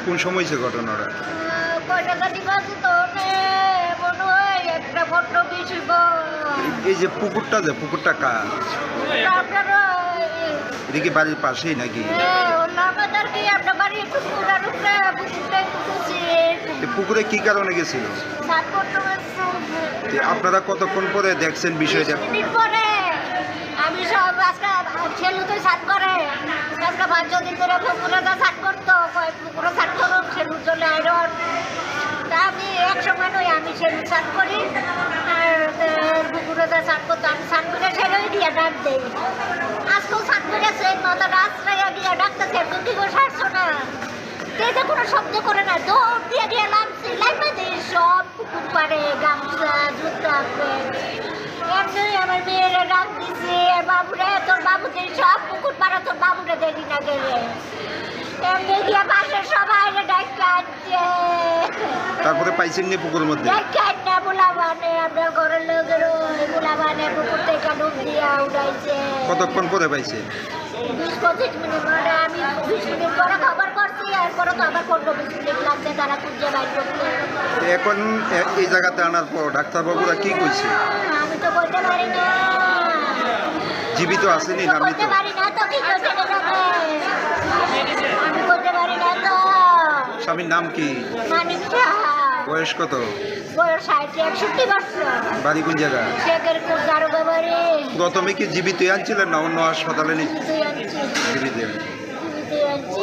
কোন সময় হয়েছে ঘটনাটা? এই যে পুকুরটা কার? এটা কি বাড়ির পাশেই নাকি? পুকুরে কি কারণে গেছিল? আপনারা কতক্ষণ পরে দেখছেন বিষয়টা? আমি সব আজকে ছেলে তো সাত করে আজকে 5 দিন ধরে পুকুরে সাত করতো পুকুরে সাত করো ছেলু চলে আইরন তা আমি এক সময় নই আমি ছেলু সাত করি আর পুকুরে সাত করতো আমি সাত করে ছেলেই দিয়ে ডাক দেই আজকেও সাত করেছে মাথা রাস্তায় গিয়ে ডাকতেছে তুমি গো সারছো না তেজে কোনো শব্দ করে না দৌড় দিয়ে দিয়ে নামছি লাইমা দিই সব পুকুর পাড়ে গামছা জুতা এমনি আমার মেয়েরা ডাক দিছে বাবুরে তোর বাবুদের সব পুকুর পাড়া তোর বাবুরে দেখি না গেলে এমনি গিয়ে পাশে সবাই ডাক্তার আনছে তারপরে পাইছেন নি পুকুরের মধ্যে? ডাক্তার না বুলাবানে আমরা ঘরের লোকের বুলাবানে পুকুর থেকে ডুব দিয়ে উঠাইছে। কতক্ষণ পরে পাইছে? 20-25 মিনিট মানে আমি 20 মিনিট পরে খবর করছি এরপরে তো আবার 15-20 মিনিট লাগছে তারা খুঁজে বাইর করতে। এখন এই জায়গাতে আনার পর ডাক্তারবাবুরা কি কইছে? আমি তো বলতে পারি না। জীবিত আসেনি না? বলতে পারি না তো কি করতে যাবে আমি বলতে পারি না তো। স্বামীর নাম কি? মানিক সাহা। বয়স কত? বয়স 60-61 বছর। বাড়ি কোন জায়গা? শেখেরপুর দারোগা বাড়ি। প্রথমে কি জীবিত আনছিলেন না অন্য হাসপাতালে? জীবিত আনছি। জীবিত আনছি